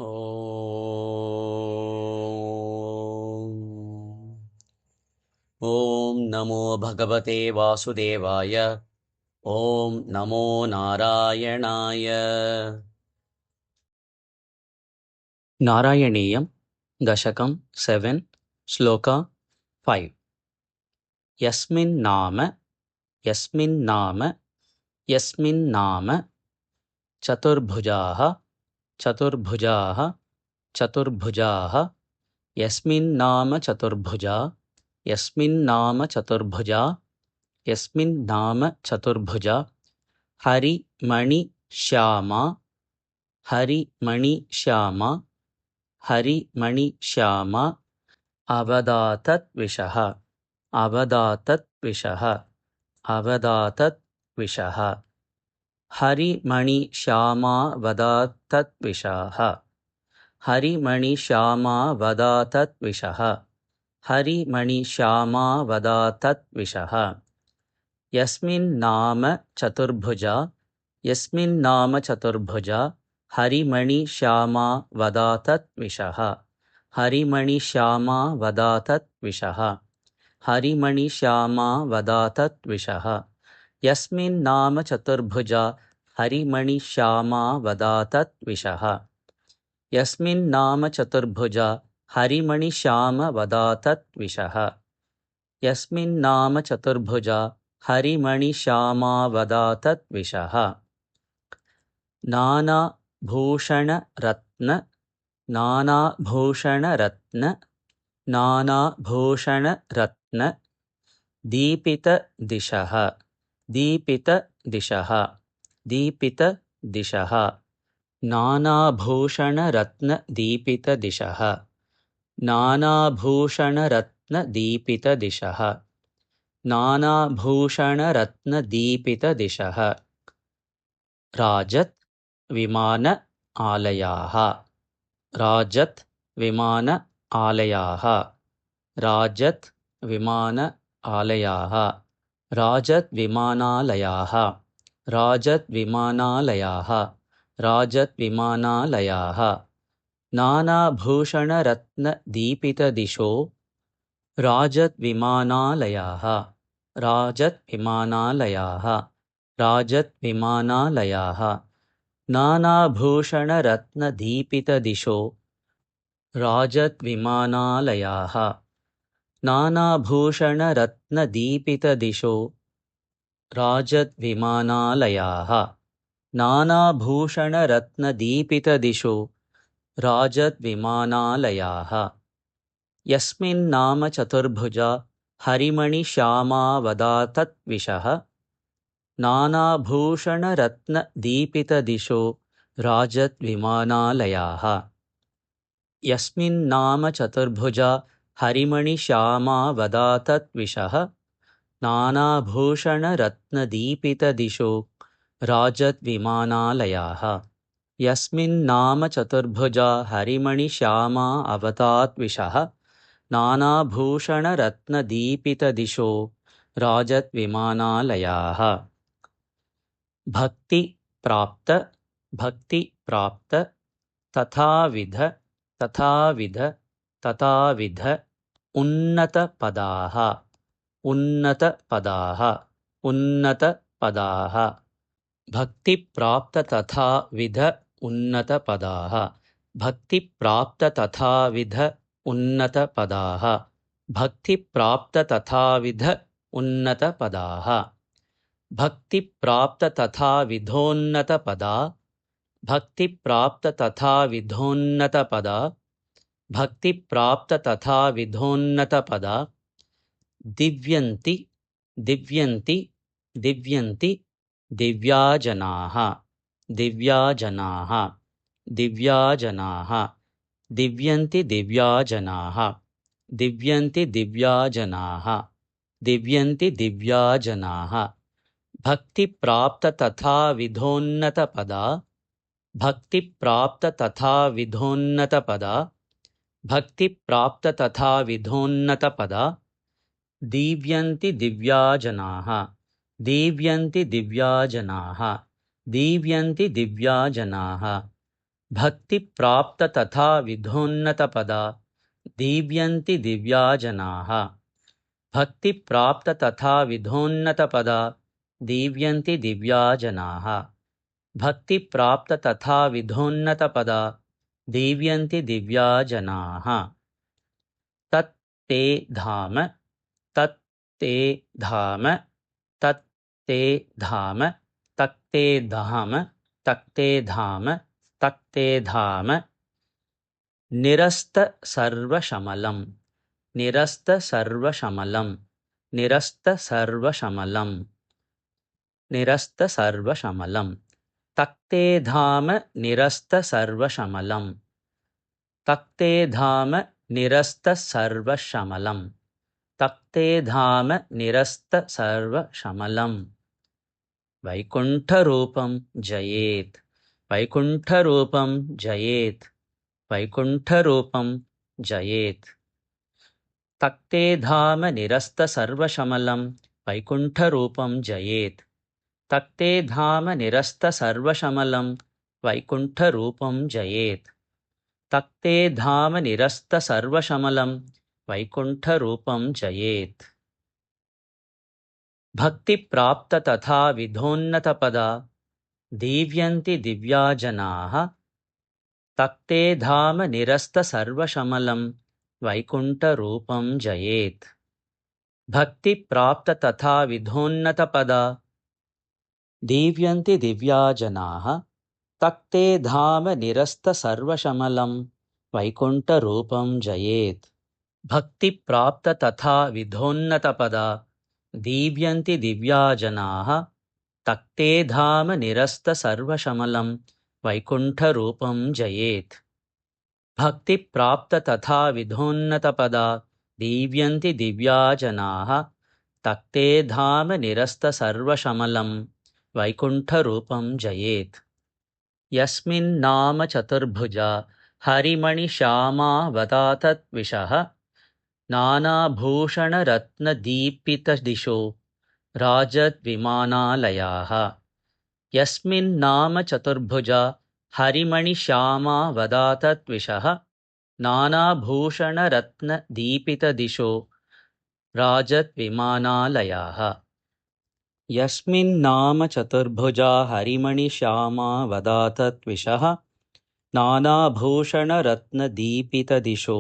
ॐ नमो भगवते वासुदेवाय। ॐ नमो नारायणाय। नारायणीयं दशकं 7 श्लोक 5। यस्मिन्नाम यस्मिन्नाम यस्मिन्नाम चतुर्भुजाः चतुर्भुजाः चतुर्भुजाः यस्मिन्नाम चतुर्भुजा यस्मिन्नाम चतुर्भुजा यस्मिन्नाम चतुर्भुजा हरिमणि श्यामा हरिमणि श्यामा हरिमणि श्यामा अवदातद्विषः अवदातद्विषः अवदातद्विषः हरिमणि श्यामा वदातद्विषः हरिमणि श्यामा वदातद्विषः हरिमणि श्यामा वदातद्विषः यस्मिन्नाम चतुर्भुजा यस्मिन्नाम चतुर्भुजा हरिमणि श्यामा वदातद्विषः हरिमणि श्यामा वदातद्विषः हरिमणि श्यामा वदातद्विषः यस्मिन्नाम चतुर्भुजा हरिमणि श्यामा वदातद्विषः यस्मिन्नाम चतुर्भुजा हरिमणि श्याम वदातद्विषः यस्मिन्नाम चतुर्भुजा हरिमणि श्यामा वदातद्विषः नानाभूषणरत्न नानाभूषणरत्न नानाभूषणरत्न दीपितदिशः दीपितदिशः दीपितदिशः नानाभूषणरत्नदीपितदिशः नानाभूषणरत्नदीपितदिशः नानाभूषणरत्नदीपितदिशः राजत् विमान आलयाः राजत् विमान आलयाः राजत् विमान आलयाः राजत् विमानालयाः राजत् विमानालयाः राजत् विमानालयाः नानाभूषणरत्नदीपितदिशो राजत् विमानालयाः राजत् विमानालयाः राजत् विमानालयाः नानाभूषणरत्नदीपितदिशो राजत् विमानालयाः नानाभूषणरत्नदीपितदिशो राजत् विमानालयाः नानाभूषणरत्नदीपितदिशो राजत् विमानालयाः यस्मिन्नाम चतुर्भुजा हरिमणि श्यामा वदातद्विषः नानाभूषणरत्नदीपितदिशो राजत् विमानालयाः यस्मिन्नाम चतुर्भुजा हरिमणि श्यामा वदातद्विषः नानाभूषणरत्नदीपितदिशो राजत् विमानालयाः यस्मिन्नाम चतुर्भुजा हरिमणि श्यामा अवताद्विषः नानाभूषणरत्नदीपितदिशो राजत् विमानालयाः भक्ति प्राप्त तथाविध तथाविध तथाविध उन्नतपदाः उन्नतपदाः उन्नतपदाः भक्तिप्राप्त तथाविध उन्नतपदाः भक्तिप्राप्त तथाविध उन्नतपदाः भक्तिप्राप्त तथाविध उन्नतपदाः भक्तिप्राप्त तथाविधोन्नतपदा भक्तिप्राप्त तथाविधोन्नतपदा भक्तिप्राप्त तथाविधोन्नतपदा दिव्यन्ति दिव्यन्ति दिव्यन्ति दिव्याजनाः दिव्याजनाः दिव्याजनाः दिव्यन्ति दिव्याजनाः दिव्यन्ति दिव्याजनाः दिव्यन्ति दिव्याजनाः भक्तिप्राप्त तथाविधोन्नतपदा भक्तिप्राप्त तथाविधोन्नतपदा भक्तिप्राप्त तथाविधोन्नतपदा दीव्यन्ति दिव्याजनाः दीव्यन्ति दिव्याजनाः दीव्यन्ति दिव्याजनाः भक्तिप्राप्त तथा विधोन्नतपदा दीव्यन्ति दिव्या जनाः भक्तिप्राप्त तथा विधोन्नतपदा दीव्यन्ति दिव्या जनाः भक्तिप्राप्त तथा विधोन्नतपदा दीव्यन्ति दिव्या जनाः तत् ते धाम तत् ते धाम तत् ते धाम तक्ते धाम तक्ते धाम तक्ते धाम निरस्त सर्वशमलं निरस्त सर्वशमलं निरस्त सर्वशमलं निरस्त सर्वशमलं तक्ते धाम निरस्त सर्वशमलं तक्ते धाम निरस्त सर्वशमलं तक्ते धाम निरस्त सर्वशमलं वैकुण्ठरूपं जयेत् वैकुण्ठरूपं जयेत् वैकुण्ठरूपं जयेत् तक्ते धाम निरस्त सर्वशमलं वैकुण्ठरूपं जयेत् तक्ते धाम निरस्त सर्वशमलं वैकुण्ठरूपं जयेत् तक्ते धाम निरस्त सर्वशमलं वैकुण्ठरूपं जयेत् भक्तिप्राप्त तथा विधोन्नतपदा दीव्यन्ति दिव्या जनाः तक्ते धाम निरस्त सर्वशमलं वैकुण्ठरूपं जयेत् भक्तिप्राप्त तथा विधोन्नतपदा दीव्यन्ति दिव्या जनाः तक्ते धाम निरस्त सर्वशमलं वैकुण्ठरूपं जयेत् भक्तिप्राप्त तथा विधोन्नतपदा दीव्यन्ति दिव्या जनाः तक्ते धाम निरस्त सर्वशमलं वैकुण्ठरूपं जयेत् भक्तिप्राप्त तथा विधोन्नतपदा दीव्यन्ति दिव्या जनाः तक्ते धाम निरस्त सर्वशमलं वैकुण्ठरूपं जयेत् यस्मिन्नाम चतुर्भुजा हरिमणिश्यामा वदातद्विषः नानाभूषणरत्नदीपितदिशो राजद्विमानालयाः यस्मिन्नाम चतुर्भुजा हरिमणिश्यामा वदातद्विषः नानाभूषणरत्नदीपितदिशो राजद्विमानालयाः यस्मिन्नाम चतुर्भुजा हरिमणिश्यामा वदातद्विषः नानाभूषणरत्नदीपितदिशो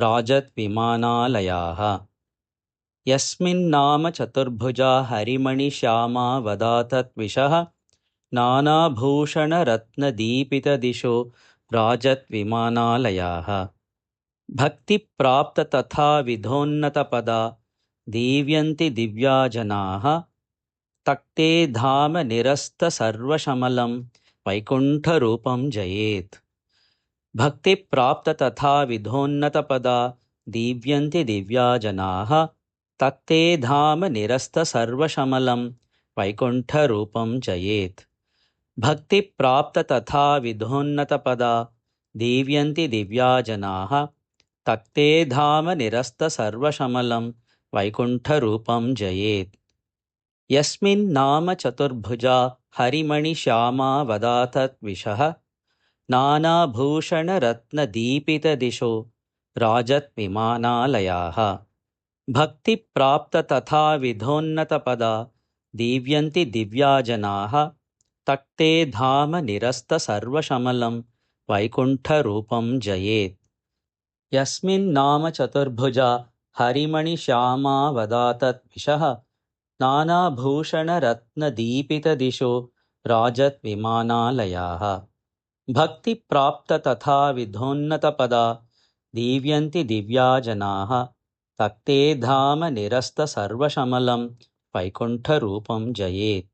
राजद्विमानालयाः यस्मिन्नाम चतुर्भुजा हरिमणिश्यामा वदातद्विषः नानाभूषणरत्नदीपितदिशो राजद्विमानालयाः भक्तिप्राप्त तथा विधोन्नतपदा दीव्यन्ति दिव्या जनाः तक्ते धाम निरस्त सर्वशमलं वैकुण्ठरूपं जयेत् भक्तिप्राप्त तथा विधोन्नतपदा दीव्यन्ति दिव्या जनाः तक्ते धाम निरस्त सर्वशमलं वैकुण्ठरूपं जयेत् भक्तिप्राप्त तथा विधोन्नतपदा दीव्यन्ति दिव्या जनाः तक्ते धाम निरस्त सर्वशमलं वैकुण्ठरूपं जयेत् यस्मिन्नाम चतुर्भुजा हरिमणिश्यामा वदातद्विषः नानाभूषणरत्नदीपितदिशो राजद्विमानालयाः भक्तिप्राप्त तथा विधोन्नतपदा दीव्यन्ति दिव्या जनाः तक्ते धाम निरस्त सर्वशमलं वैकुण्ठरूपं जयेत् यस्मिन्नाम चतुर्भुजा हरिमणिश्यामा वदातद्विषः नानाभूषणरत्नदीपितदिशो राजद्विमानालयाः भक्तिप्राप्त तथा विधोन्नतपदा दीव्यन्ति दिव्या जनाः तक्ते धाम निरस्त सर्वशमलं वैकुण्ठरूपं जयेत्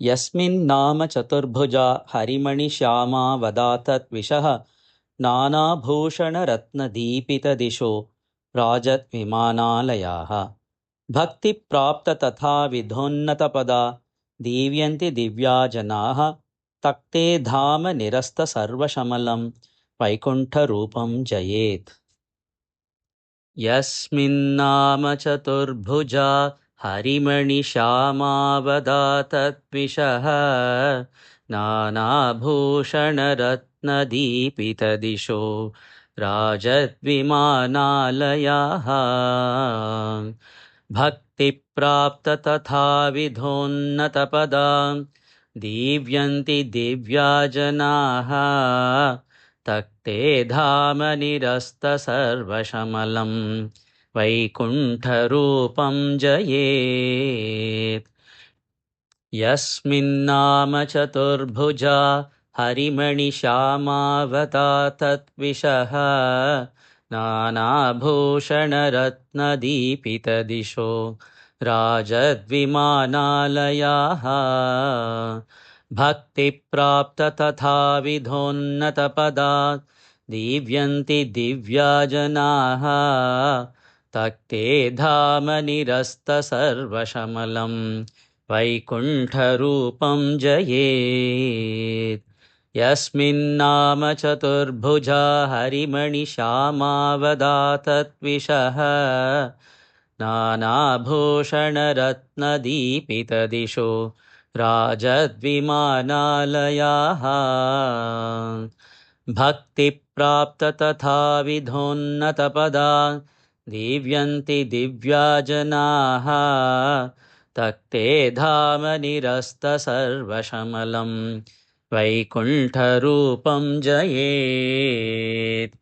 यस्मिन्नाम चतुर्भुजा हरिमणिश्यामा वदातद्विषः नानाभूषणरत्नदीपितदिशो राजद्विमानालयाः भक्तिप्राप्त तथा विधोन्नतपदा दीव्यन्ति दिव्या जनाः तक्ते धाम निरस्त सर्वशमलं वैकुण्ठरूपं जयेत् यस्मिन्नाम चतुर्भुजा हरिमणिश्यामा वदातद्विषः नानाभूषणरत्नदीपितदिशो राजद्विमानालयाः भक्तिप्राप्त तथाविधोन्नतपदां दीव्यन्ति दिव्या जनाः तक्ते धाम निरस्तसर्वशमलं वैकुण्ठरूपं जयेत् यस्मिन्नाम चतुर्भुजा हरिमणिश्यामावता तत्विषः नानाभूषणरत्नदीपितदिशो राजद्विमानालयाः भक्तिप्राप्त तथाविधोन्नतपदा दीव्यन्ति दिव्या जनाः तक्ते धाम निरस्तसर्वशमलं वैकुण्ठरूपं जयेत् यस्मिन्नाम चतुर्भुजा हरिमणिश्यामावदातत्विषः नानाभूषणरत्नदीपितदिशो राजद्विमानालयाः भक्तिप्राप्त तथाविधोन्नतपदा दीव्यन्ति दिव्या जनाः तक्ते धाम निरस्तसर्वशमलं वैकुण्ठरूपं जयेत्